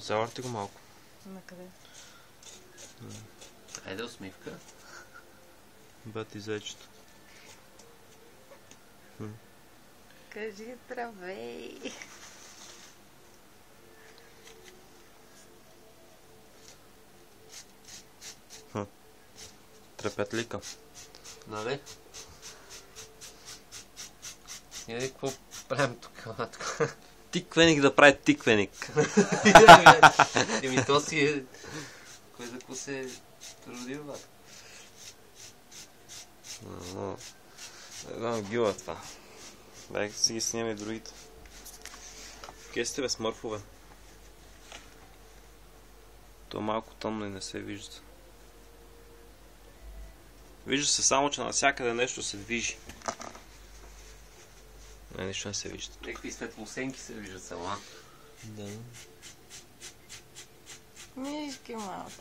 Заварте го малко. Накъде? Айде усмивка. Бати зайчето. Кажи здравей! Трепетлика. Нали? Иде, какво правим тук? Тиквеник да прави тиквеник. Еми то си е... Кой за какво се е трудил, бе? Едно гила това. Дай си ги снимаме и другите. Къде сте, бе, смърфове? То е малко тъмно и не се вижда. Вижда се само, че навсякъде нещо се движи. Не, нищо не се вижда. Някакви светлосенки се виждат само, а? Да. Мишки малки.